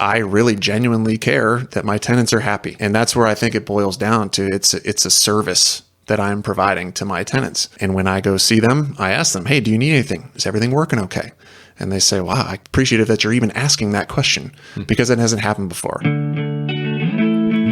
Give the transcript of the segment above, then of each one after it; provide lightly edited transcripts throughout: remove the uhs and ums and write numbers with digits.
I really genuinely care that my tenants are happy. And that's where I think it boils down to. It's a service that I'm providing to my tenants. And when I go see them, I ask them, hey, do you need anything? Is everything working okay? And they say, wow, I appreciate it that you're even asking that question because it hasn't happened before.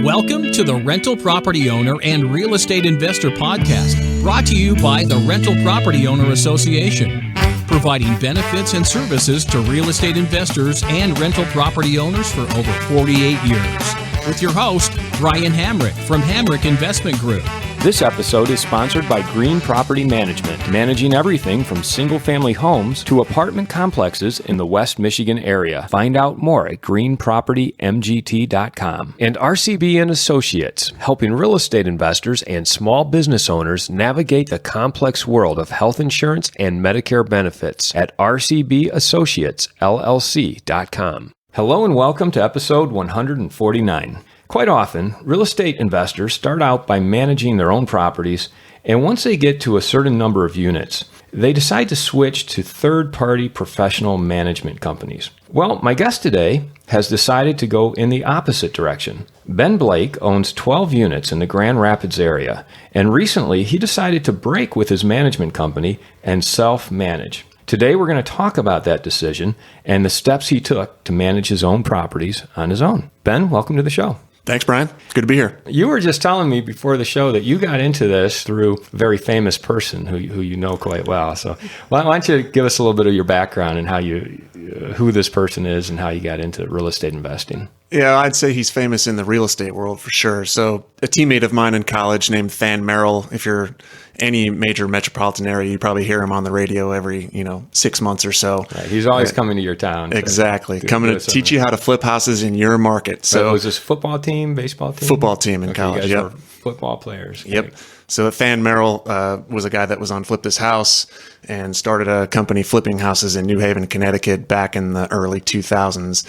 Welcome to the Rental Property Owner and Real Estate Investor Podcast, brought to you by the Rental Property Owner Association, providing benefits and services to real estate investors and rental property owners for over 48 years. With your host, Brian Hamrick from Hamrick Investment Group. This episode is sponsored by Green Property Management, managing everything from single-family homes to apartment complexes in the West Michigan area. Find out more at greenpropertymgt.com. And RCB and Associates, helping real estate investors and small business owners navigate the complex world of health insurance and Medicare benefits at rcbassociatesllc.com. Hello and welcome to episode 149. Quite often, real estate investors start out by managing their own properties, and once they get to a certain number of units, they decide to switch to third-party professional management companies. Well, my guest today has decided to go in the opposite direction. Ben Blake owns 12 units in the Grand Rapids area, and recently he decided to break with his management company and self-manage. Today, we're going to talk about that decision and the steps he took to manage his own properties on his own. Ben, welcome to the show. Thanks, Brian. Good to be here. You were just telling me before the show that you got into this through a very famous person who you know quite well. So why don't you give us a little bit of your background and how who this person is and how you got into real estate investing? Yeah, I'd say he's famous in the real estate world for sure. So a teammate of mine in college named Than Merrill, if you're any major metropolitan area, you probably hear him on the radio every, 6 months or so. Right. He's always coming to your town. Exactly. Coming to teach you how to flip houses in your market. So was this football team, baseball team? Football team in college, you guys were football players. Yep. Okay. So Than Merrill was a guy that was on Flip This House and started a company flipping houses in New Haven, Connecticut back in the early 2000s.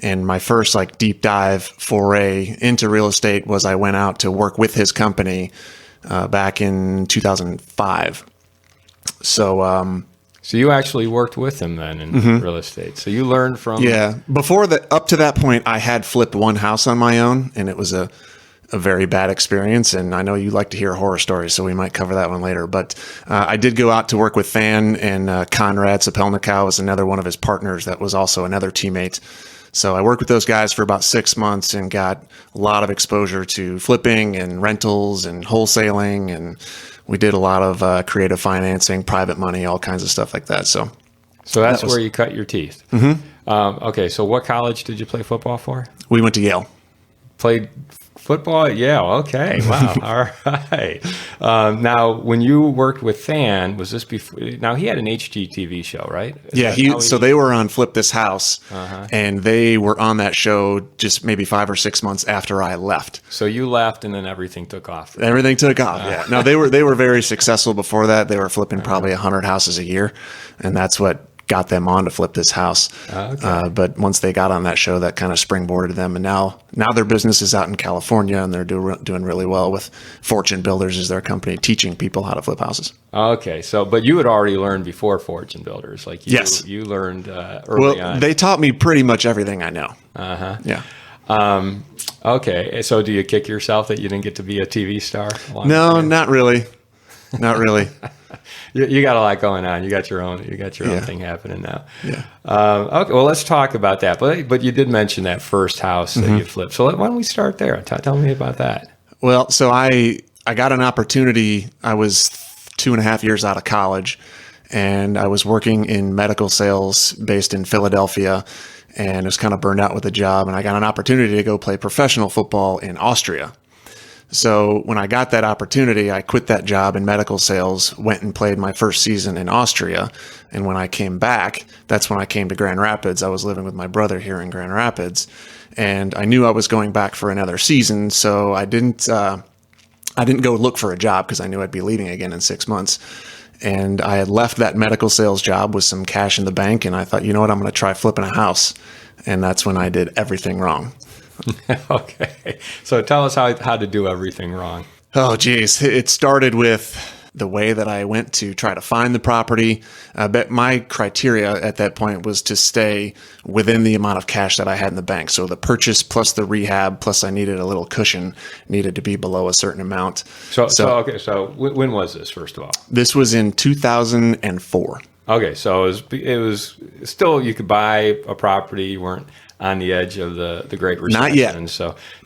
And my first deep dive foray into real estate was I went out to work with his company back in 2005. So you actually worked with him then in real estate. So you learned from... Yeah. Up to that point, I had flipped one house on my own, and it was a very bad experience. And I know you like to hear horror stories, so we might cover that one later. But I did go out to work with Than, and Conrad Sapelnikow was another one of his partners that was also another teammate. So I worked with those guys for about 6 months and got a lot of exposure to flipping and rentals and wholesaling. And we did a lot of creative financing, private money, all kinds of stuff like that. So that's where you cut your teeth. Mm-hmm. Okay, so what college did you play football for? We went to Yale. Played football at Yale. Okay, wow. All right. Now, when you worked with Than, was this before? Now, he had an HGTV show, right? So they were on Flip This House, and they were on that show just maybe 5 or 6 months after I left. So you left, and then everything took off. Everything took off. Yeah. No, they were very successful before that. They were flipping probably 100 houses a year, and that's what got them on to Flip This House. Okay. But once they got on that show, that kind of springboarded them. And now their business is out in California, and they're doing really well with Fortune Builders is their company, teaching people how to flip houses. Okay. But you had already learned before Fortune Builders. Yes. You learned early on. They taught me pretty much everything I know. Uh-huh. Yeah. Okay. So do you kick yourself that you didn't get to be a TV star? No, not really. Not really. You got a lot going on. You got your own thing happening now. Yeah. Okay. Well, let's talk about that. But you did mention that first house that you flipped. So why don't we start there? Tell me about that. Well, so I got an opportunity. I was 2.5 years out of college, and I was working in medical sales based in Philadelphia, and was kind of burned out with the job. And I got an opportunity to go play professional football in Austria. So when I got that opportunity, I quit that job in medical sales, went and played my first season in Austria. And when I came back, that's when I came to Grand Rapids. I was living with my brother here in Grand Rapids, and I knew I was going back for another season. So I didn't go look for a job because I knew I'd be leaving again in 6 months. And I had left that medical sales job with some cash in the bank. And I thought, you know what, I'm going to try flipping a house. And that's when I did everything wrong. Okay. So tell us how to do everything wrong. Oh, geez. It started with the way that I went to try to find the property. But my criteria at that point was to stay within the amount of cash that I had in the bank. So the purchase plus the rehab, plus I needed a little cushion, needed to be below a certain amount. So when was this, first of all? This was in 2004. Okay, so it was still, you could buy a property. You weren't on the edge of the Great Recession. Not yet.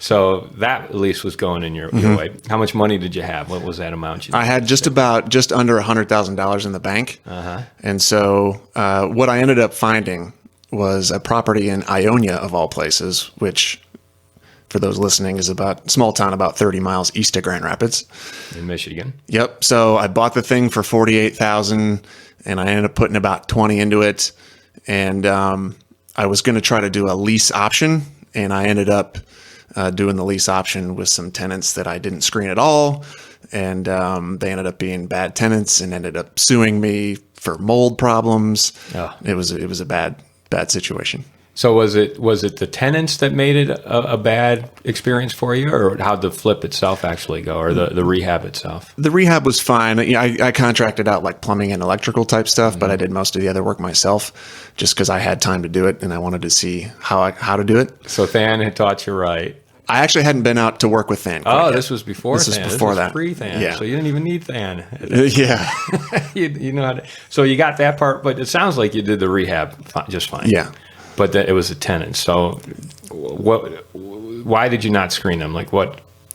So that at least was going in your way. How much money did you have? What was that amount? I had just under $100,000 in the bank. And so what I ended up finding was a property in Ionia, of all places, which, for those listening, is a small town about 30 miles east of Grand Rapids. In Michigan. Yep. So I bought the thing for $48,000, and I ended up putting about 20 into it. And I was going to try to do a lease option, and I ended up doing the lease option with some tenants that I didn't screen at all. And they ended up being bad tenants and ended up suing me for mold problems. Oh. It was a bad situation. So was it the tenants that made it a bad experience for you, or how'd the flip itself actually go, or the rehab itself? The rehab was fine. I contracted out like plumbing and electrical type stuff, but I did most of the other work myself just because I had time to do it and I wanted to see how to do it. So Than had taught you right. I actually hadn't been out to work with Than. This was before Than. This was that. Pre-Than. Yeah. So you didn't even need Than. Yeah. you know how to. So you got that part, but it sounds like you did the rehab just fine. Yeah. But it was a tenant. So why did you not screen them? Like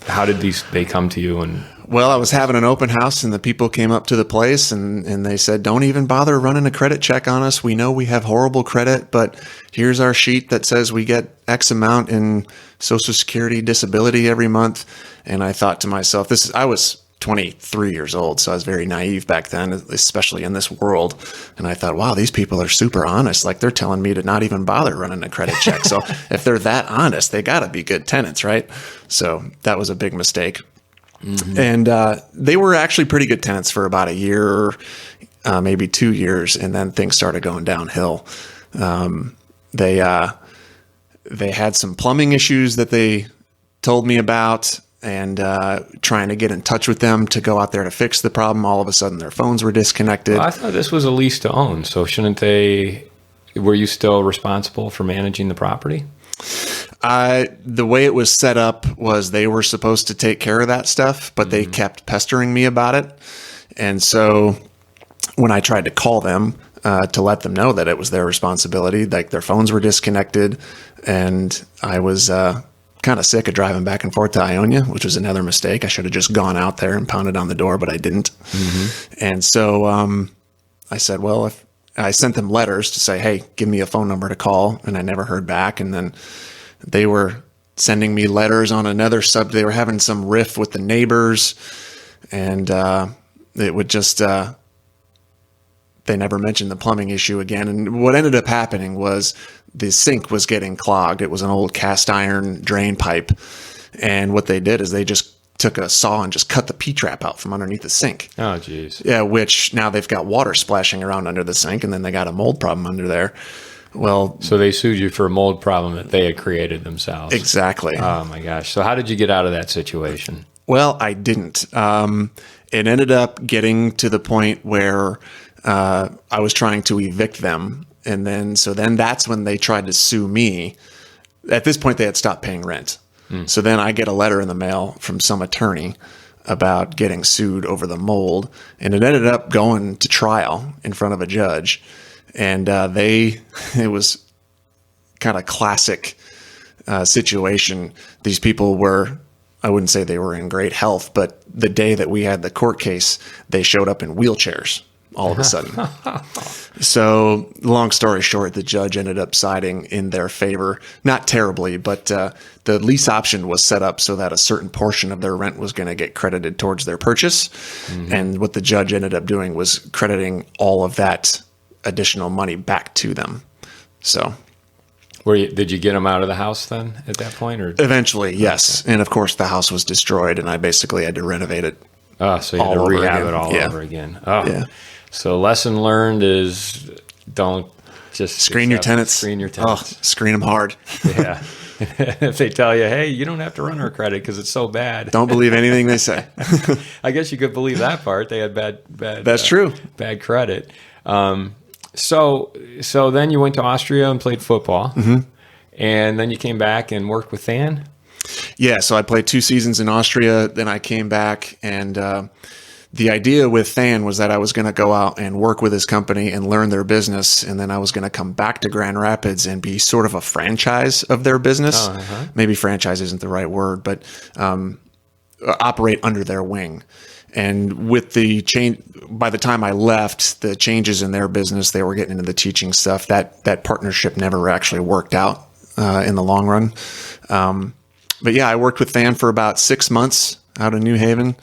how did they come to you? And well, I was having an open house and the people came up to the place and they said, don't even bother running a credit check on us. We know we have horrible credit, but here's our sheet that says we get X amount in Social Security disability every month. And I thought to myself, I was 23 years old, so I was very naive back then, especially in this world. And I thought, wow, these people are super honest. Like, they're telling me to not even bother running a credit check. So if they're that honest, they got to be good tenants, right? So that was a big mistake. Mm-hmm. And they were actually pretty good tenants for about a year, maybe 2 years, and then things started going downhill. They had some plumbing issues that they told me about, and trying to get in touch with them to go out there to fix the problem. All of a sudden, their phones were disconnected. Well, I thought this was a lease to own, so shouldn't they? Were you still responsible for managing the property? The way it was set up was they were supposed to take care of that stuff, but they kept pestering me about it. And so when I tried to call them to let them know that it was their responsibility, like, their phones were disconnected, and I was kind of sick of driving back and forth to Ionia, which was another mistake. I should have just gone out there and pounded on the door, but I didn't. Mm-hmm. And so I said, well, if I sent them letters to say, hey, give me a phone number to call, and I never heard back. And then they were sending me letters on another subject. They were having some riff with the neighbors, and it would just they never mentioned the plumbing issue again. And what ended up happening was the sink was getting clogged. It was an old cast iron drain pipe. And what they did is they just took a saw and just cut the P-trap out from underneath the sink. Oh, geez. Yeah, which now they've got water splashing around under the sink, and then they got a mold problem under there. Well, so they sued you for a mold problem that they had created themselves. Exactly. Oh, my gosh. So how did you get out of that situation? Well, I didn't. It ended up getting to the point where I was trying to evict them. And then that's when they tried to sue me. At this point, they had stopped paying rent. So then I get a letter in the mail from some attorney about getting sued over the mold. And it ended up going to trial in front of a judge. And it was kind of classic situation. These people were, I wouldn't say they were in great health, but the day that we had the court case, they showed up in wheelchairs all of a sudden. So long story short, the judge ended up siding in their favor. Not terribly, but the lease option was set up so that a certain portion of their rent was going to get credited towards their purchase. Mm-hmm. And what the judge ended up doing was crediting all of that additional money back to them. So did you get them out of the house then at that point? Or eventually, yes. Okay. And of course, the house was destroyed, and I basically had to renovate it. Oh, so you had to rehab it all over again. Oh. Yeah. So lesson learned is don't just screen your tenants. Screen your tenants. Oh, screen them hard. Yeah. If they tell you, hey, you don't have to run our credit because it's so bad. Don't believe anything they say. I guess you could believe that part. They had bad. That's true. Bad credit. So then you went to Austria and played football, and then you came back and worked with Than. Yeah, so I played 2 seasons in Austria. Then I came back, and the idea with Than was that I was going to go out and work with his company and learn their business, and then I was going to come back to Grand Rapids and be sort of a franchise of their business. Maybe franchise isn't the right word, but operate under their wing. And with the change, by the time I left, the changes in their business, they were getting into the teaching stuff. That partnership never actually worked out in the long run. But yeah, I worked with Than for about 6 months out of New Haven,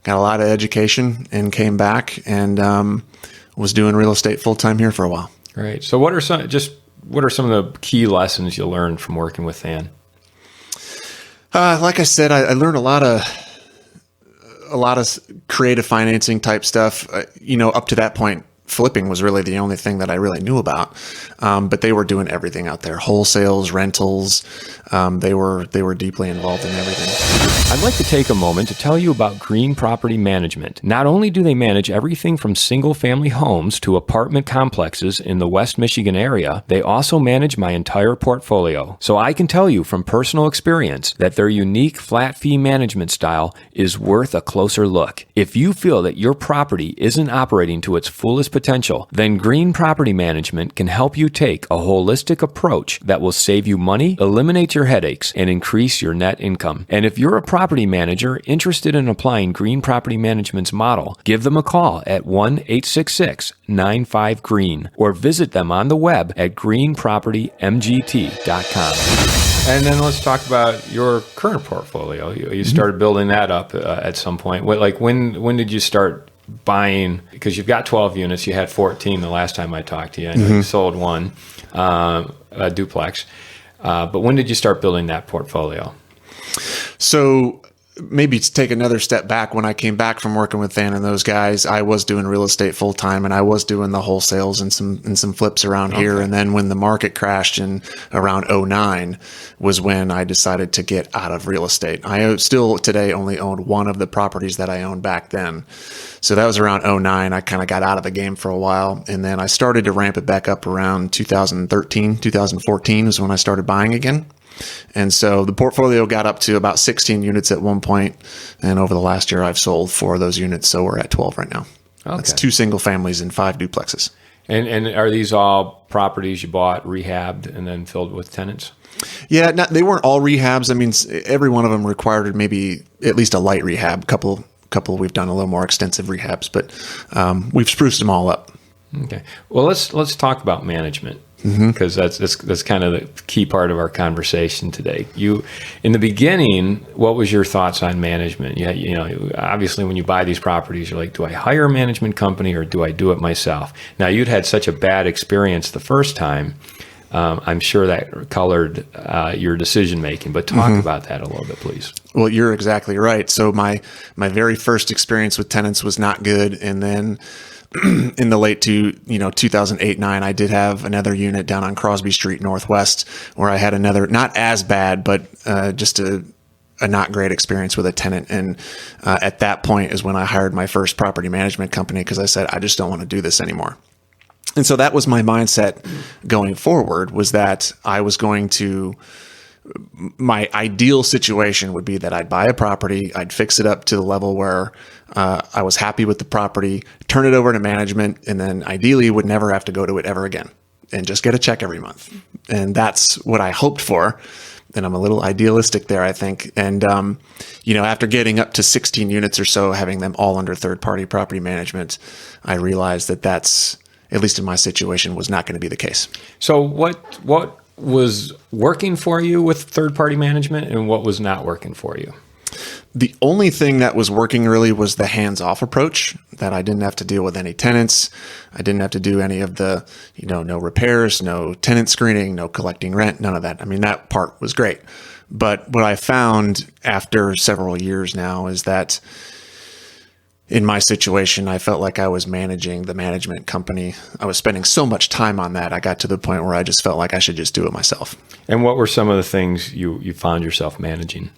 got a lot of education, and came back and was doing real estate full time here for a while. Right. So what are some of the key lessons you learned from working with Than? Like I said, I learned a lot of creative financing type stuff. Up to that point, flipping was really the only thing that I really knew about. But they were doing everything out there: wholesales, rentals. They were deeply involved in everything. I'd like to take a moment to tell you about Green Property Management. Not only do they manage everything from single-family homes to apartment complexes in the West Michigan area, they also manage my entire portfolio. So I can tell you from personal experience that their unique flat fee management style is worth a closer look. If you feel that your property isn't operating to its fullest potential, then Green Property Management can help you take a holistic approach that will save you money, eliminate your headaches, and increase your net income. And if you're a property manager interested in applying Green Property Management's model, give them a call at 1-866-95-GREEN or visit them on the web at greenpropertymgt.com. And then let's talk about your current portfolio. You started building that up at some point. When did you start buying? Because you've got 12 units. You had 14 the last time I talked to you. I know you sold one, a duplex. But when did you start building that portfolio? So maybe to take another step back, when I came back from working with Than and those guys, I was doing real estate full time, and I was doing the wholesales and some flips around here. And then when the market crashed in around 2009 was when I decided to get out of real estate. I still today only own one of the properties that I owned back then. So that was around 2009. I kind of got out of the game for a while, and then I started to ramp it back up around 2013, 2014 is when I started buying again. And so the portfolio got up to about 16 units at one point, and over the last year I've sold 4 of those units, so we're at 12 right now. Okay. That's 2 single families and 5 duplexes. And are these all properties you bought, rehabbed, and then filled with tenants? Yeah, they weren't all rehabs. I mean, every one of them required maybe at least a light rehab. Couple we've done a little more extensive rehabs, but we've spruced them all up. Okay. Well, let's talk about management, because that's kind of the key part of our conversation today. You, in the beginning, what was your thoughts on management? You know, obviously when you buy these properties, you're like, do I hire a management company or do I do it myself? Now, you'd had such a bad experience the first time. I'm sure that colored your decision making, but talk about that a little bit, please. Well, you're exactly right. So my very first experience with tenants was not good, and then in the late 2008-9, I did have another unit down on Crosby Street Northwest where I had another, not as bad, but just a not great experience with a tenant. And at that point is when I hired my first property management company, because I said, I just don't want to do this anymore. And so that was my mindset going forward, was that I was going to, my ideal situation would be that I'd buy a property, I'd fix it up to the level where I was happy with the property, turn it over to management, and then ideally would never have to go to it ever again and just get a check every month. And that's what I hoped for. And I'm a little idealistic there, I think. And, after getting up to 16 units or so, having them all under third-party property management, I realized that that's, at least in my situation, was not going to be the case. So what was working for you with third-party management and what was not working for you? The only thing that was working really was the hands-off approach, that I didn't have to deal with any tenants. I didn't have to do any of the, no repairs, no tenant screening, no collecting rent, none of that. I mean, that part was great. But what I found after several years now is that in my situation, I felt like I was managing the management company. I was spending so much time on that. I got to the point where I just felt like I should just do it myself. And what were some of the things you found yourself managing?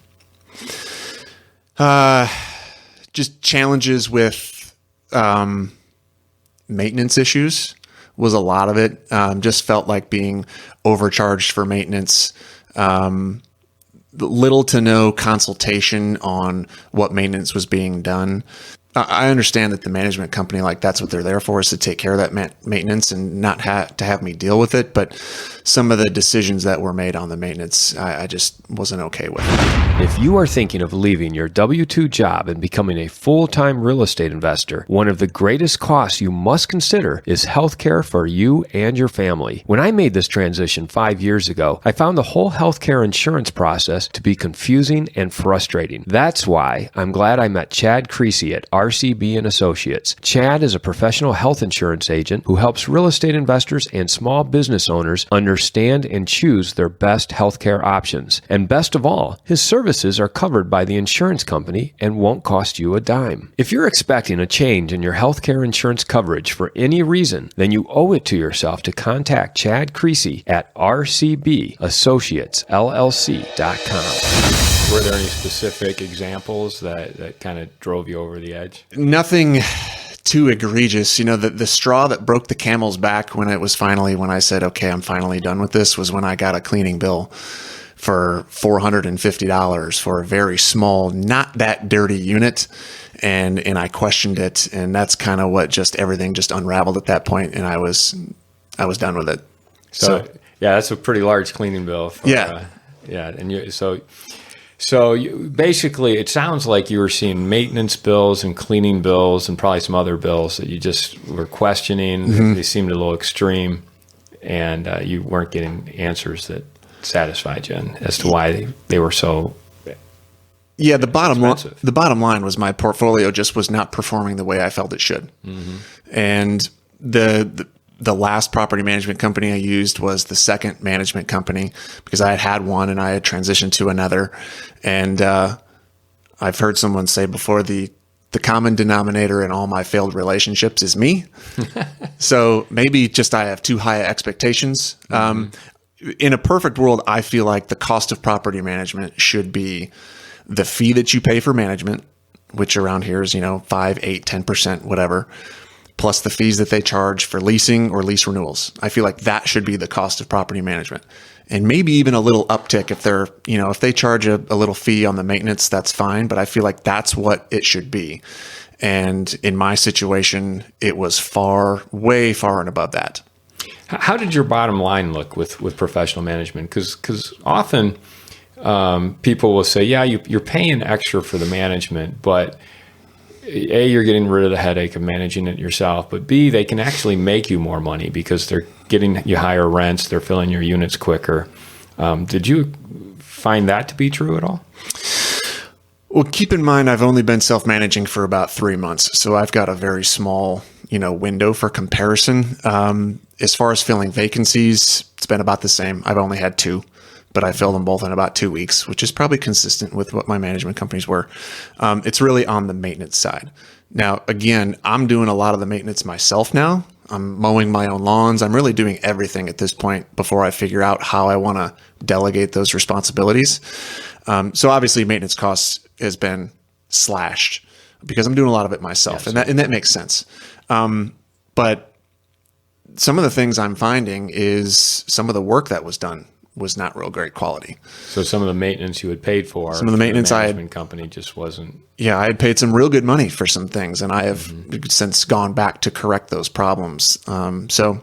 Just challenges with maintenance issues was a lot of it. Just felt like being overcharged for maintenance. Little to no consultation on what maintenance was being done. I understand that the management company, like that's what they're there for, is to take care of that maintenance and not to have me deal with it. But some of the decisions that were made on the maintenance, I just wasn't okay with. If you are thinking of leaving your W-2 job and becoming a full-time real estate investor, one of the greatest costs you must consider is healthcare for you and your family. When I made this transition 5 years ago, I found the whole healthcare insurance process to be confusing and frustrating. That's why I'm glad I met Chad Creasy at RCB and Associates. Chad is a professional health insurance agent who helps real estate investors and small business owners understand and choose their best healthcare options. And best of all, his services are covered by the insurance company and won't cost you a dime. If you're expecting a change in your healthcare insurance coverage for any reason, then you owe it to yourself to contact Chad Creasy at rcbassociatesllc.com. Were there any specific examples that kind of drove you over the edge? Nothing too egregious. You know, the straw that broke the camel's back when I said, okay, I'm finally done with this, was when I got a cleaning bill for $450 for a very small, not that dirty unit. And I questioned it, and that's kind of what everything just unraveled at that point, and I was done with it. So yeah, that's a pretty large cleaning bill. So you, basically, it sounds like you were seeing maintenance bills and cleaning bills and probably some other bills that you just were questioning. Mm-hmm. They seemed a little extreme, and you weren't getting answers that satisfied you as to why they were so. Yeah, the bottom line was my portfolio just was not performing the way I felt it should. Mm-hmm. And the last property management company I used was the second management company, because I had one and I had transitioned to another. And I've heard someone say before, the common denominator in all my failed relationships is me. So maybe just I have too high expectations. Mm-hmm. In a perfect world, I feel like the cost of property management should be the fee that you pay for management, which around here is, 5, 8, 10%, whatever, plus the fees that they charge for leasing or lease renewals. I feel like that should be the cost of property management. And maybe even a little uptick if they're, if they charge a little fee on the maintenance, that's fine. But I feel like that's what it should be. And in my situation, it was way far and above that. How did your bottom line look with professional management? Because often people will say, yeah, you're paying extra for the management, but A, you're getting rid of the headache of managing it yourself, but B, they can actually make you more money because they're getting you higher rents, they're filling your units quicker. Did you find that to be true at all? Well, keep in mind, I've only been self-managing for about 3 months, so I've got a very small, window for comparison. As far as filling vacancies, it's been about the same. I've only had 2. But I filled them both in about 2 weeks, which is probably consistent with what my management companies were. It's really on the maintenance side. Now, again, I'm doing a lot of the maintenance myself now. I'm mowing my own lawns. I'm really doing everything at this point before I figure out how I want to delegate those responsibilities. So obviously maintenance costs has been slashed because I'm doing a lot of it myself. Yes. And that makes sense. But some of the things I'm finding is some of the work that was done was not real great quality. So some of the maintenance you had paid for, some of the maintenance the management company just wasn't. Yeah, I had paid some real good money for some things, and I have since gone back to correct those problems. So,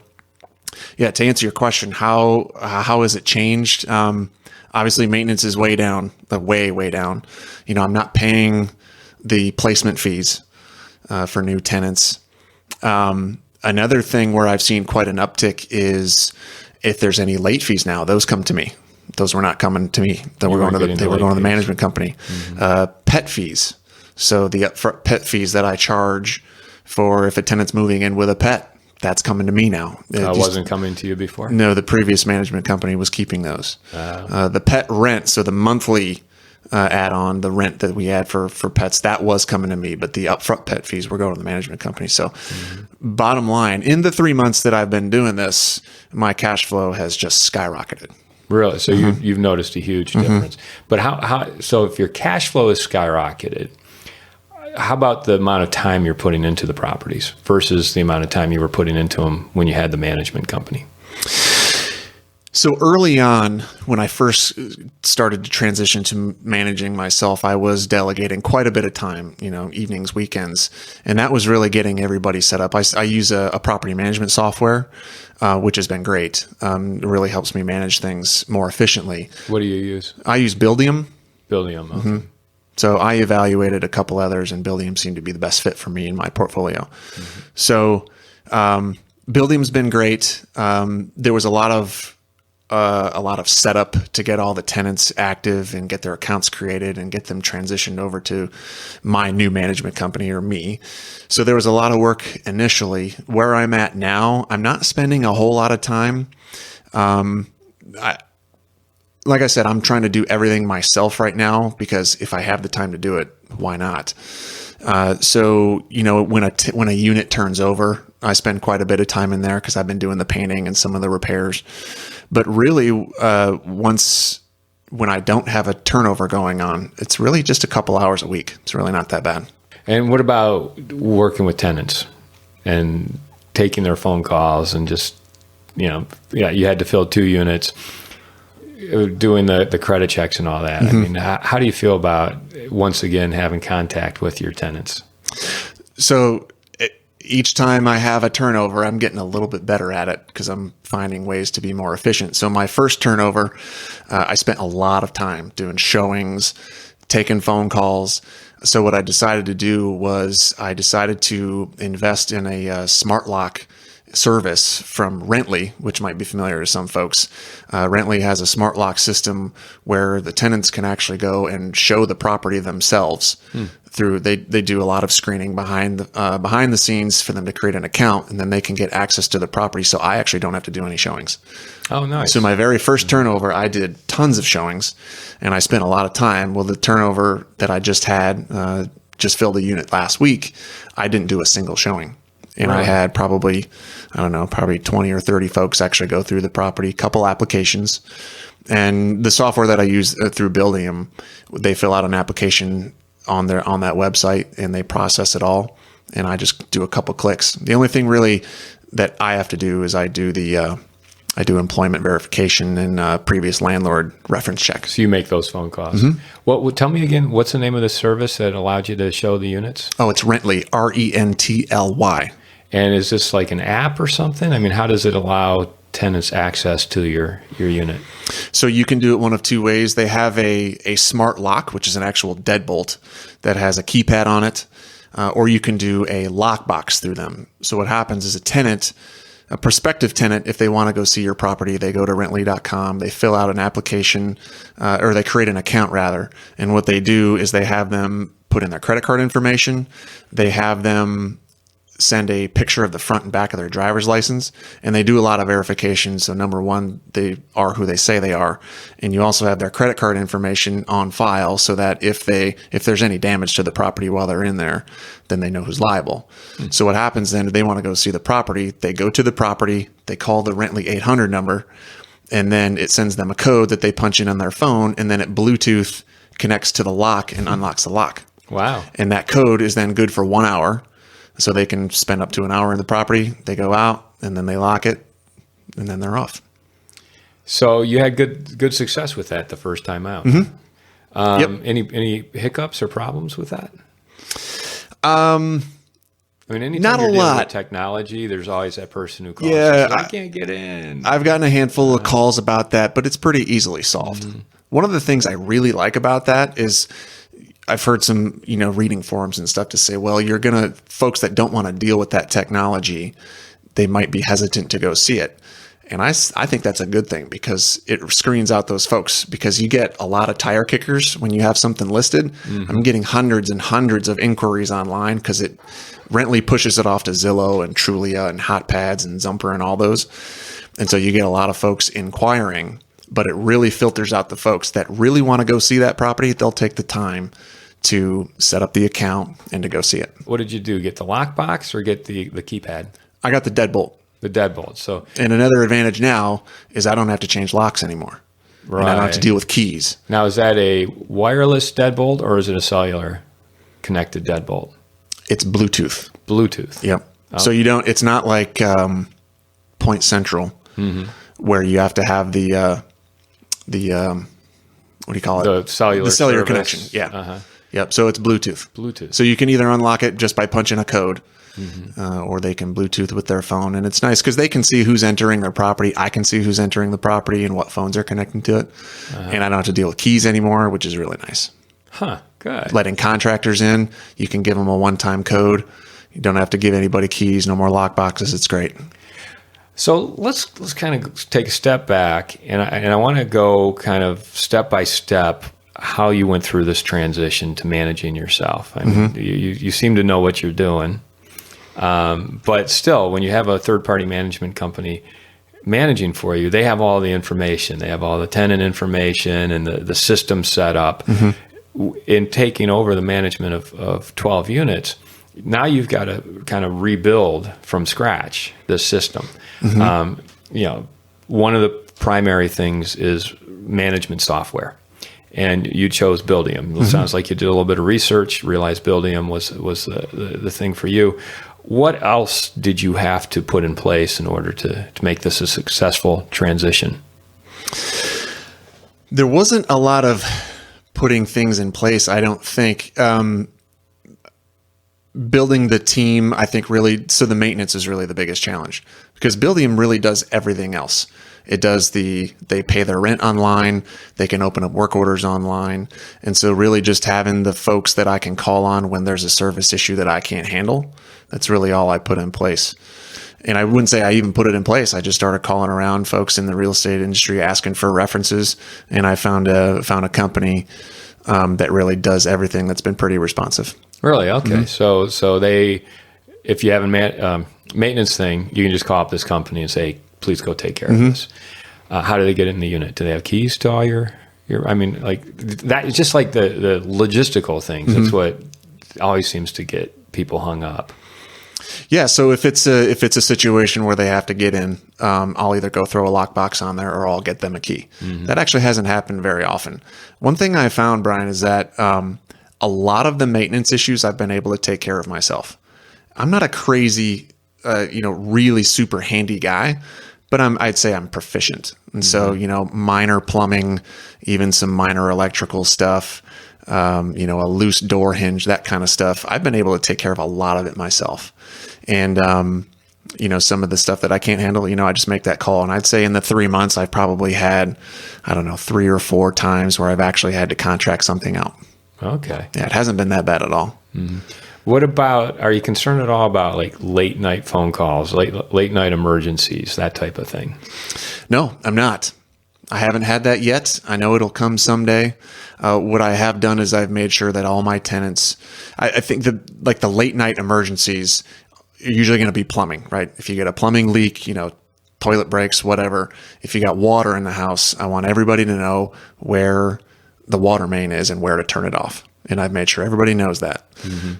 yeah, to answer your question, how has it changed? Obviously, maintenance is way down, way down. I'm not paying the placement fees for new tenants. Another thing where I've seen quite an uptick is if there's any late fees now, those come to me. Those were not coming to me. They were going to the management company. Mm-hmm. Pet fees. So the upfront pet fees that I charge for if a tenant's moving in with a pet, that's coming to me now. It wasn't coming to you before? No, the previous management company was keeping those. The pet rent, so the monthly add-on, the rent that we had for pets, that was coming to me, but the upfront pet fees were going to the management company. So bottom line, in the 3 months that I've been doing this, my cash flow has just skyrocketed. Really? So you've noticed a huge difference. But so if your cash flow is skyrocketed, how about the amount of time you're putting into the properties versus the amount of time you were putting into them when you had the management company? So early on, when I first started to transition to managing myself, I was delegating quite a bit of time, evenings, weekends, and that was really getting everybody set up. I use a property management software, which has been great. It really helps me manage things more efficiently. What do you use? I use Buildium. Buildium, okay. So I evaluated a couple others, and Buildium seemed to be the best fit for me in my portfolio. So Buildium's been great. There was a lot of setup to get all the tenants active and get their accounts created and get them transitioned over to my new management company or me. So there was a lot of work initially. Where I'm at now, I'm not spending a whole lot of time. Like I said, I'm trying to do everything myself right now because if I have the time to do it, why not? So when a unit turns over, I spend quite a bit of time in there because I've been doing the painting and some of the repairs. But really, when I don't have a turnover going on, it's really just a couple hours a week. It's really not that bad. And what about working with tenants and taking their phone calls and just, you had to fill 2 units, doing the credit checks and all that. I mean, how do you feel about, once again, having contact with your tenants? So each time I have a turnover, I'm getting a little bit better at it because I'm finding ways to be more efficient. So my first turnover, I spent a lot of time doing showings, taking phone calls. So what I decided to do was I decided to invest in a smart lock service from Rently, which might be familiar to some folks. Rently has a smart lock system where the tenants can actually go and show the property themselves. They do a lot of screening behind the scenes for them to create an account, and then they can get access to the property. So I actually don't have to do any showings. Oh, nice. So my very first turnover, I did tons of showings, and I spent a lot of time. Well, the turnover that I just had, just filled a unit last week, I didn't do a single showing. And I had probably 20 or 30 folks actually go through the property, couple applications. And the software that I use through Buildium, they fill out an application on that website and they process it all. And I just do a couple clicks. The only thing really that I have to do is I do employment verification and previous landlord reference checks. So you make those phone calls. Tell me again, what's the name of the service that allowed you to show the units? Oh, it's Rently, Rently. And is this like an app or something? I mean, how does it allow tenants access to your unit? So you can do it one of 2 ways. They have a smart lock, which is an actual deadbolt that has a keypad on it, or you can do a lockbox through them. So what happens is a prospective tenant, if they want to go see your property, they go to rently.com, they fill out an application, or they create an account rather. And what they do is they have them put in their credit card information. They have them send a picture of the front and back of their driver's license, and they do a lot of verification. So number one, they are who they say they are. And you also have their credit card information on file so that if there's any damage to the property while they're in there, then they know who's liable. So what happens then, if they want to go see the property, they go to the property, they call the Rently 800 number, and then it sends them a code that they punch in on their phone, and then it Bluetooth connects to the lock and unlocks the lock. Wow. And that code is then good for 1 hour. So they can spend up to an hour in the property. They go out and then they lock it and then they're off. So you had good success with that the first time out. Yep. Any hiccups or problems with that? I mean, anytime not you're a dealing lot. with technology, there's always that person who calls. Yeah, I can't get in. I've gotten a handful of calls about that, but it's pretty easily solved. One of the things I really like about that is I've heard some, reading forums and stuff to say, well, folks that don't want to deal with that technology, they might be hesitant to go see it. And I think that's a good thing because it screens out those folks, because you get a lot of tire kickers when you have something listed. I'm getting hundreds and hundreds of inquiries online because Rently pushes it off to Zillow and Trulia and HotPads and Zumper and all those. And so you get a lot of folks inquiring. but it really filters out the folks that really want to go see that property. They'll take the time to set up the account and to go see it. What did you do? Get the lockbox or get the keypad? I got the deadbolt. The deadbolt. So, And another advantage now is I don't have to change locks anymore. right. And I don't have to deal with keys. Now, is that a wireless deadbolt or is it a cellular connected deadbolt? It's Bluetooth. Bluetooth. Yep. So you don't, it's not like Point Central where you have to have the what do you call it? The cellular The cellular service. connection. Yeah. Uh-huh. Yep. So it's Bluetooth. Bluetooth. So you can either unlock it just by punching a code, or they can Bluetooth with their phone. And it's nice because they can see who's entering their property. I can see who's entering the property and what phones are connecting to it. And I don't have to deal with keys anymore, which is really nice. Huh. Good. Letting contractors in, you can give them a one-time code. You don't have to give anybody keys, no more lock boxes. It's great. So let's kind of take a step back, and I want to go kind of step by step how you went through this transition to managing yourself. I mean, you seem to know what you're doing, but still, when you have a third-party management company managing for you, they have all the information. They have all the tenant information and the system set up. In taking over the management of 12 units, now you've got to kind of rebuild from scratch this system. One of the primary things is management software, and you chose Buildium. It sounds like you did a little bit of research, realized Buildium was the thing for you. What else did you have to put in place in order to make this a successful transition? There wasn't a lot of putting things in place, I don't think. Building the team, I think really, so the maintenance is really the biggest challenge because Buildium really does everything else. It does they pay their rent online, they can open up work orders online. And so really just having the folks that I can call on when there's a service issue that I can't handle, that's really all I put in place. And I wouldn't say I even put it in place. I just started calling around folks in the real estate industry asking for references. And I found a company that really does everything that's been pretty responsive. Really? Okay. So they, if you have a maintenance thing, you can just call up this company and say, please go take care of this. How do they get in the unit? Do they have keys to all your I mean, like that, it's just like the logistical things. That's what always seems to get people hung up. Yeah. So if it's a situation where they have to get in, I'll either go throw a lockbox on there or I'll get them a key. That actually hasn't happened very often. One thing I found, Brian, is that a lot of the maintenance issues I've been able to take care of myself. I'm not a crazy, really super handy guy, but I'd say I'm proficient. And so, minor plumbing, even some minor electrical stuff, a loose door hinge, that kind of stuff. I've been able to take care of a lot of it myself. And, some of the stuff that I can't handle, I just make that call. And I'd say in the 3 months, I've probably had, 3 or 4 times where I've actually had to contract something out. Okay. Yeah, it hasn't been that bad at all. What about, are you concerned at all about like late night phone calls, late night emergencies, that type of thing? No, I'm not. I haven't had that yet. I know it'll come someday. What I have done is I've made sure that all my tenants, I think the late night emergencies are usually going to be plumbing, right? If you get a plumbing leak, toilet breaks, whatever. If you got water in the house, I want everybody to know where the water main is and where to turn it off. And I've made sure everybody knows that.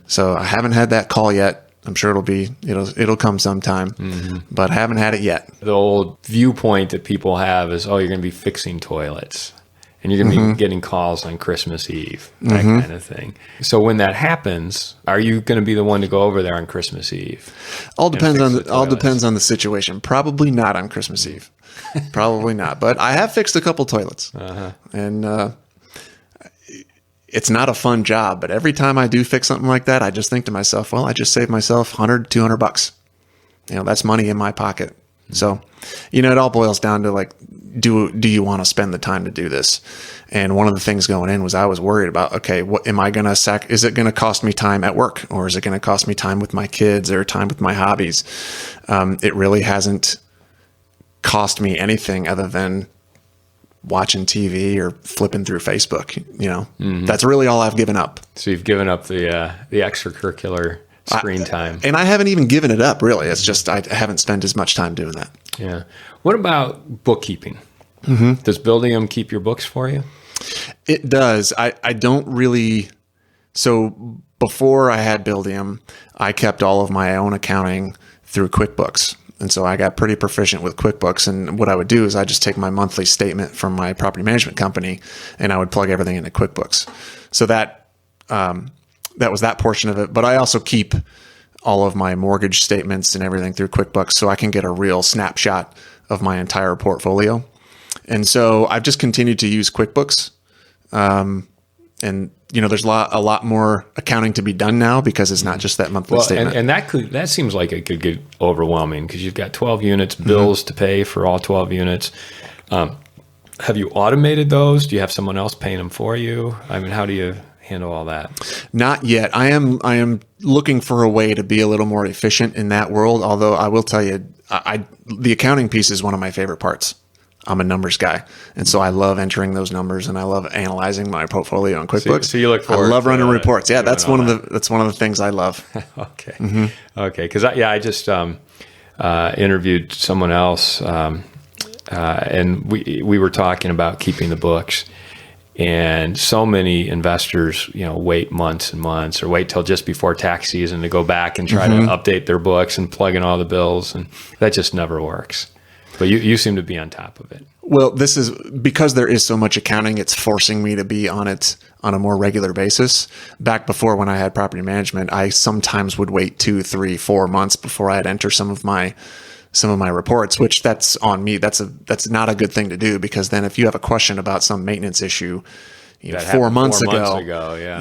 So I haven't had that call yet. I'm sure it'll come sometime, but I haven't had it yet. The old viewpoint that people have is, you're going to be fixing toilets and you're going to be getting calls on Christmas Eve, that kind of thing. So when that happens, are you going to be the one to go over there on Christmas Eve? All depends on the situation. Probably not on Christmas Eve. Probably not. But I have fixed a couple toilets, and it's not a fun job. But every time I do fix something like that, I just think to myself, well, I just saved myself $100, $200. That's money in my pocket. So, it all boils down to like, do you want to spend the time to do this? And one of the things going in was I was worried about, okay, what am I going to is it going to cost me time at work, or is it going to cost me time with my kids or time with my hobbies? It really hasn't cost me anything other than watching TV or flipping through Facebook. That's really all I've given up. So you've given up the extracurricular screen time. And I haven't even given it up, really. It's just I haven't spent as much time doing that. Yeah. What about bookkeeping? Does Buildium keep your books for you? It does. I don't really. So before I had Buildium, I kept all of my own accounting through QuickBooks. And so I got pretty proficient with QuickBooks. And what I would do is I just take my monthly statement from my property management company and I would plug everything into QuickBooks. So that was that portion of it. But I also keep all of my mortgage statements and everything through QuickBooks so I can get a real snapshot of my entire portfolio. And so I've just continued to use QuickBooks. And there's a lot more accounting to be done now because it's not just that monthly statement. And that seems like it could get overwhelming because you've got 12 units, bills to pay for all 12 units. Have you automated those? Do you have someone else paying them for you? I mean, how do you handle all that? Not yet. I am looking for a way to be a little more efficient in that world. Although I will tell you, the accounting piece is one of my favorite parts. I'm a numbers guy, and so I love entering those numbers, and I love analyzing my portfolio in QuickBooks. So you look forward. I love running reports. Yeah, that's one of the the things I love. Okay, okay. Because I just interviewed someone else, and we were talking about keeping the books, and so many investors, wait months and months, or wait till just before tax season to go back and try to update their books and plug in all the bills, and that just never works. But you seem to be on top of it. Well, this is because there is so much accounting, it's forcing me to be on it on a more regular basis. Back before when I had property management, I sometimes would wait 2, 3, 4 months before I'd enter some of my reports, which that's on me. That's not a good thing to do because then if you have a question about some maintenance issue, 4 months ago,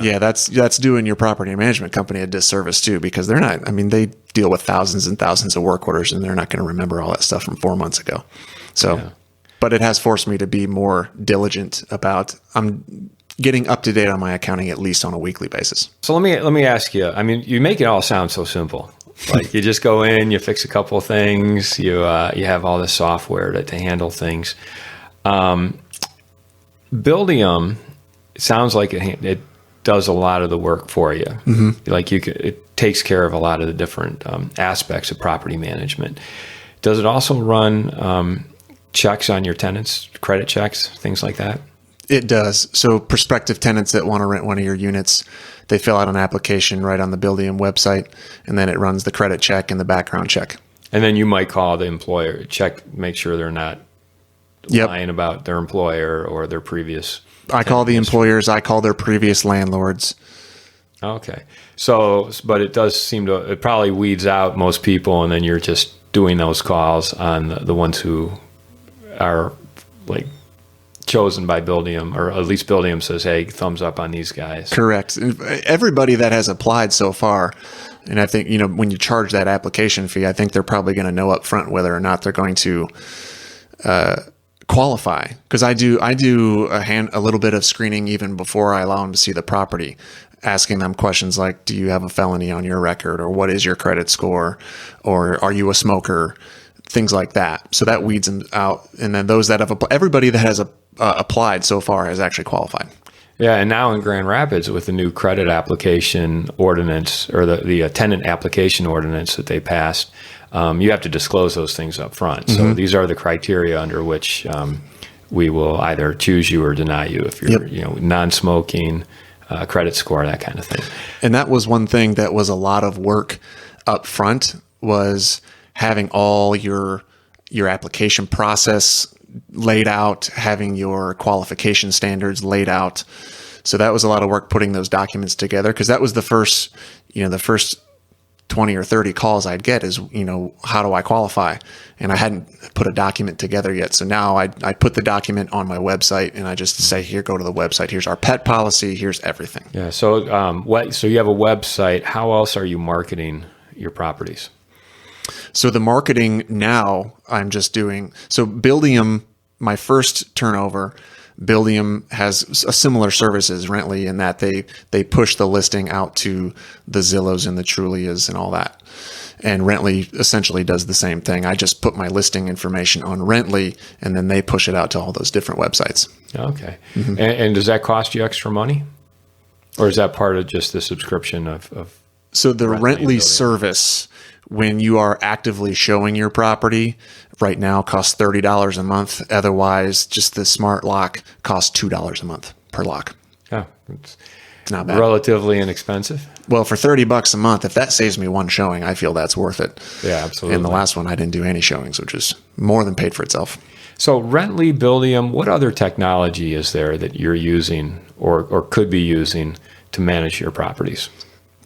yeah, that's doing your property management company a disservice too, because they're not. I mean, they deal with thousands and thousands of work orders, and they're not going to remember all that stuff from 4 months ago. So, but it has forced me to be more diligent about. I'm getting up to date on my accounting at least on a weekly basis. So let me ask you. I mean, you make it all sound so simple. Like you just go in, you fix a couple of things, you have all this software to handle things. Buildium. It sounds like it does a lot of the work for you. Like it takes care of a lot of the different aspects of property management. Does it also run checks on your tenants, credit checks, things like that? It does. So prospective tenants that want to rent one of your units, they fill out an application right on the Buildium website, and then it runs the credit check and the background check. And then you might call the employer, make sure they're not lying about their employer or their previous. I call the employers. I call their previous landlords. Okay. So, but it does seem it probably weeds out most people, and then you're just doing those calls on the ones who are like chosen by Buildium, or at least Buildium says, hey, thumbs up on these guys. Correct. Everybody that has applied so far, and I think, when you charge that application fee, I think they're probably going to know up front whether or not they're going to qualify, because I do a little bit of screening even before I allow them to see the property, asking them questions like, do you have a felony on your record, or what is your credit score, or are you a smoker, things like that. So that weeds them out, and then those that have everybody that has applied so far has actually qualified. Yeah, and now in Grand Rapids with the new credit application ordinance, or the tenant application ordinance that they passed, you have to disclose those things up front. So these are the criteria under which we will either choose you or deny you if you're non-smoking, credit score, that kind of thing. And that was one thing that was a lot of work up front, was having all your application process laid out, having your qualification standards laid out. So that was a lot of work putting those documents together, because that was the first 20 or 30 calls I'd get is, how do I qualify? And I hadn't put a document together yet. So now I put the document on my website, and I just say, here, go to the website. Here's our pet policy. Here's everything. Yeah. So, so you have a website. How else are you marketing your properties? So the marketing now I'm just doing, so Buildium, my first turnover, Buildium has a similar service as Rently in that they push the listing out to the Zillows and the Trulias and all that. And Rently essentially does the same thing. I just put my listing information on Rently, and then they push it out to all those different websites. Okay. And does that cost you extra money? Or is that part of just the subscription of So the Rently service when you are actively showing your property, right now costs $30 a month. Otherwise, just the smart lock costs $2 a month per lock. Oh, it's Not bad. relatively inexpensive. Well, for $30 a month, if that saves me one showing, I feel that's worth it. Yeah, absolutely. And the last one, I didn't do any showings, which is more than paid for itself. So Rently, Buildium, what other technology is there that you're using or could be using to manage your properties?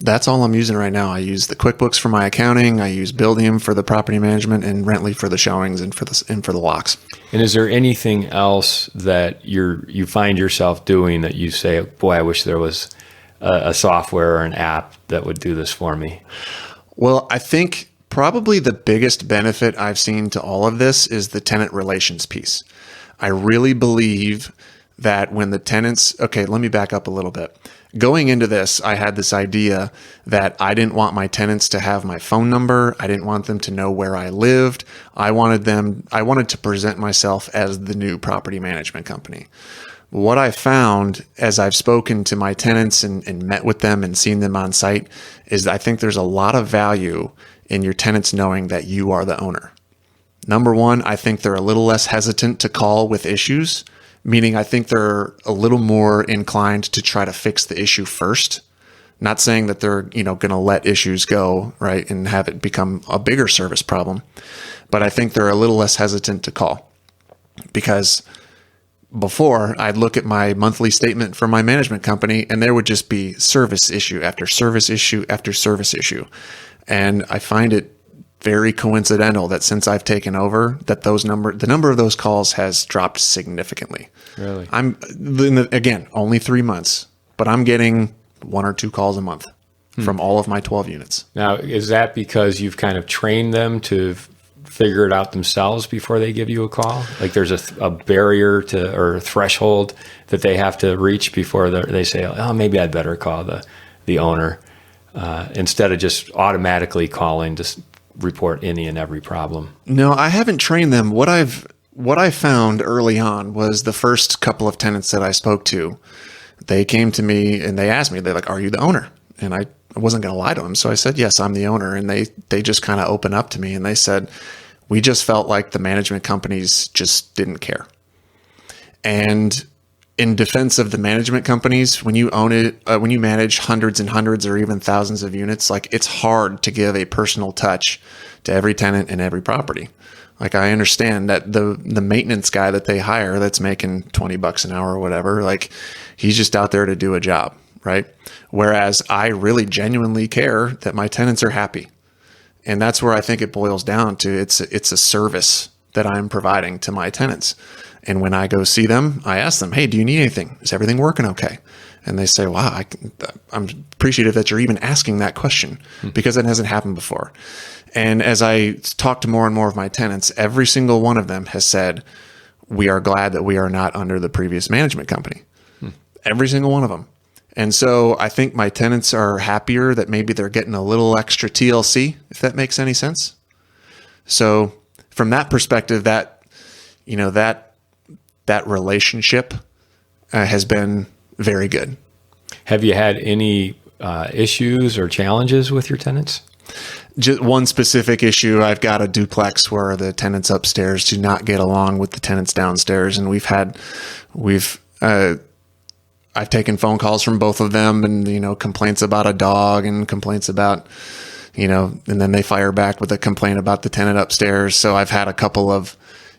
That's all I'm using right now. I use the QuickBooks for my accounting. I use Buildium for the property management, and Rently for the showings and for the locks. And is there anything else that you find yourself doing that you say, boy, I wish there was a software or an app that would do this for me? Well, I think probably the biggest benefit I've seen to all of this is the tenant relations piece. I really believe that when the tenants, okay, let me back up a little bit. Going into this, I had this idea that I didn't want my tenants to have my phone number. I didn't want them to know where I lived. I wanted to present myself as the new property management company. What I found as I've spoken to my tenants and met with them and seen them on site is I think there's a lot of value in your tenants knowing that you are the owner. Number one, I think they're a little less hesitant to call with issues, meaning I think they're a little more inclined to try to fix the issue first. Not saying that they're, going to let issues go, right, and have it become a bigger service problem, but I think they're a little less hesitant to call. Because before, I'd look at my monthly statement from my management company and there would just be service issue after service issue after service issue. And I find it very coincidental that since I've taken over, that the number of those calls has dropped significantly. Really? Again, only 3 months, but I'm getting 1 or 2 calls a month from all of my 12 units. Now, is that because you've kind of trained them to figure it out themselves before they give you a call? Like there's a barrier or a threshold that they have to reach before they say, oh, maybe I'd better call the owner instead of just automatically calling to report any and every problem? No, I haven't trained them. What I found early on was the first couple of tenants that I spoke to, they came to me and they asked me, they're like, are you the owner? And I wasn't going to lie to them. So I said, yes, I'm the owner. And they just kind of opened up to me and they said, we just felt like the management companies just didn't care. And in defense of the management companies, when you own it, when you manage hundreds and hundreds or even thousands of units, like it's hard to give a personal touch to every tenant and every property. Like I understand that the maintenance guy that they hire that's making $20 an hour or whatever, like he's just out there to do a job, right? Whereas I really genuinely care that my tenants are happy. And that's where I think it boils down to. It's a service that I'm providing to my tenants. And when I go see them, I ask them, hey, do you need anything? Is everything working okay? And they say, wow, I'm appreciative that you're even asking that question because it hasn't happened before. And as I talk to more and more of my tenants, every single one of them has said, we are glad that we are not under the previous management company. Every single one of them. And so I think my tenants are happier that maybe they're getting a little extra TLC, if that makes any sense. So from that perspective, that relationship has been very good. Have you had any issues or challenges with your tenants? Just one specific issue. I've got a duplex where the tenants upstairs do not get along with the tenants downstairs. And I've taken phone calls from both of them and, complaints about a dog and complaints about, and then they fire back with a complaint about the tenant upstairs. So I've had a couple of,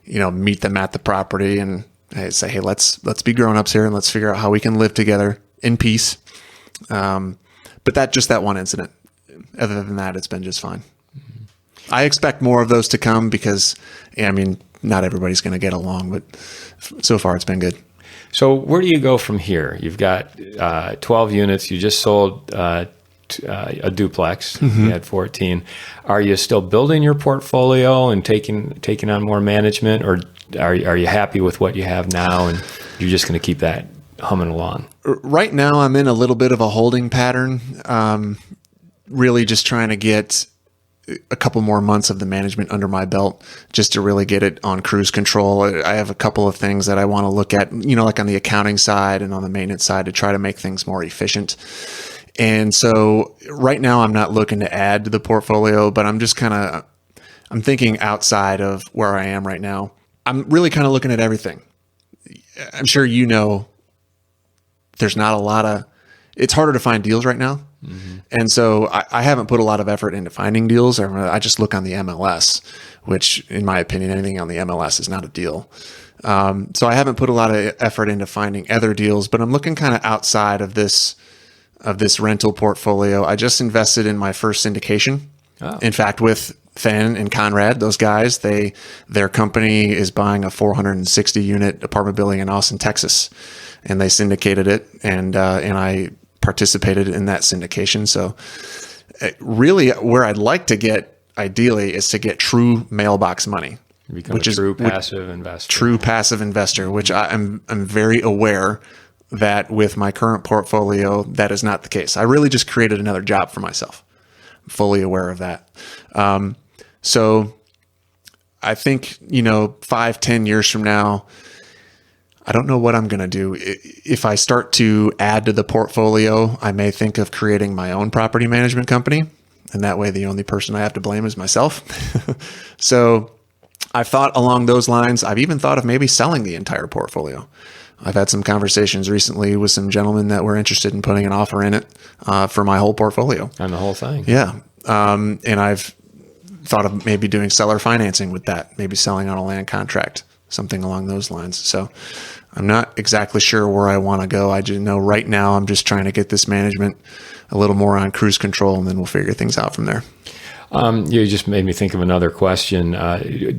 meet them at the property and I say, hey, let's be grown-ups here and let's figure out how we can live together in peace. But that one incident. Other than that, it's been just fine. I expect more of those to come because, not everybody's going to get along, but so far it's been good. So where do you go from here? You've got 12 units. You just sold a duplex. You had 14. Are you still building your portfolio and taking on more management, or are you happy with what you have now and you're just going to keep that humming along? Right now, I'm in a little bit of a holding pattern. Really just trying to get a couple more months of the management under my belt just to really get it on cruise control. I have a couple of things that I want to look at, like on the accounting side and on the maintenance side to try to make things more efficient. And so right now I'm not looking to add to the portfolio, but I'm just I'm thinking outside of where I am right now. I'm really kind of looking at everything. I'm sure there's not it's harder to find deals right now. Mm-hmm. And so I haven't put a lot of effort into finding deals. I just look on the MLS, which in my opinion, anything on the MLS is not a deal. So I haven't put a lot of effort into finding other deals, but I'm looking kind of outside of this rental portfolio. I just invested in my first syndication. Oh. In fact, with Fenn and Conrad, those guys, their company is buying a 460 unit apartment building in Austin, Texas, and they syndicated it, and I participated in that syndication. So really where I'd like to get ideally is to get true mailbox money. Become a true passive investor. True passive investor, which I'm very aware that with my current portfolio, that is not the case. I really just created another job for myself. I'm fully aware of that. So I think, 5-10 years from now, I don't know what I'm going to do. If I start to add to the portfolio, I may think of creating my own property management company. And that way the only person I have to blame is myself. So I've thought along those lines. I've even thought of maybe selling the entire portfolio. I've had some conversations recently with some gentlemen that were interested in putting an offer in it for my whole portfolio. On the whole thing. Yeah. And I've thought of maybe doing seller financing with that, maybe selling on a land contract, something along those lines. So I'm not exactly sure where I want to go. I just know right now I'm just trying to get this management a little more on cruise control, and then we'll figure things out from there. You just made me think of another question.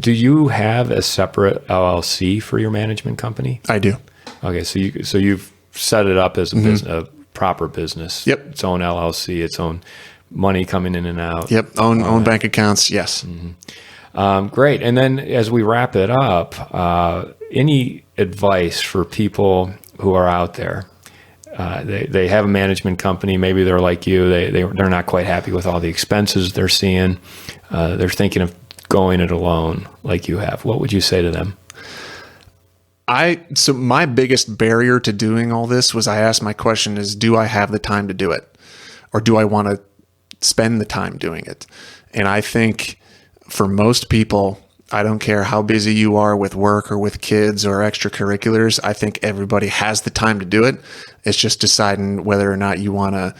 Do you have a separate LLC for your management company? I do. Okay, so you've set it up as a business, a proper business. Yep. Its own LLC, its own money coming in and out. Yep. Own bank accounts. Yes. Mm-hmm. Great. And then as we wrap it up, any advice for people who are out there? They have a management company. Maybe they're like you. They're not quite happy with all the expenses they're seeing. They're thinking of going it alone like you have. What would you say to them? So my biggest barrier to doing all this was I asked my question is, do I have the time to do it? Or do I want to spend the time doing it? And I think for most people, I don't care how busy you are with work or with kids or extracurriculars. I think everybody has the time to do it. It's just deciding whether or not you want to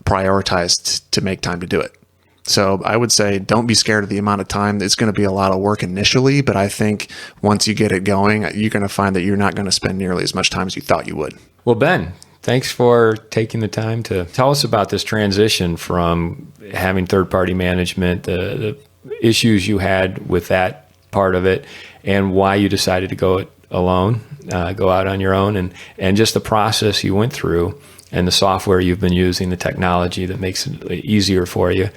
prioritize to make time to do it. So I would say don't be scared of the amount of time. It's going to be a lot of work initially, but I think once you get it going, you're going to find that you're not going to spend nearly as much time as you thought you would. Well, Ben, thanks for taking the time to tell us about this transition from having third-party management, the issues you had with that part of it, and why you decided to go it alone, go out on your own, and just the process you went through and the software you've been using, the technology that makes it easier for you.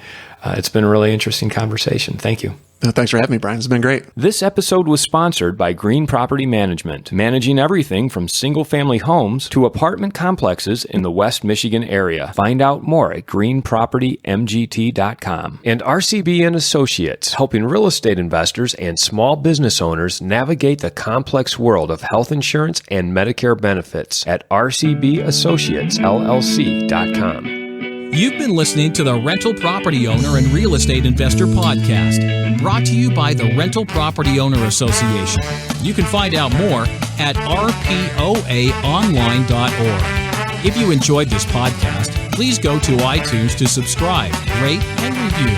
It's been a really interesting conversation. Thank you. Thanks for having me, Brian. It's been great. This episode was sponsored by Green Property Management, managing everything from single-family homes to apartment complexes in the West Michigan area. Find out more at greenpropertymgt.com. And RCB and Associates, helping real estate investors and small business owners navigate the complex world of health insurance and Medicare benefits at rcbassociatesllc.com. You've been listening to the Rental Property Owner and Real Estate Investor Podcast, brought to you by the Rental Property Owner Association. You can find out more at rpoaonline.org. If you enjoyed this podcast, please go to iTunes to subscribe, rate, and review.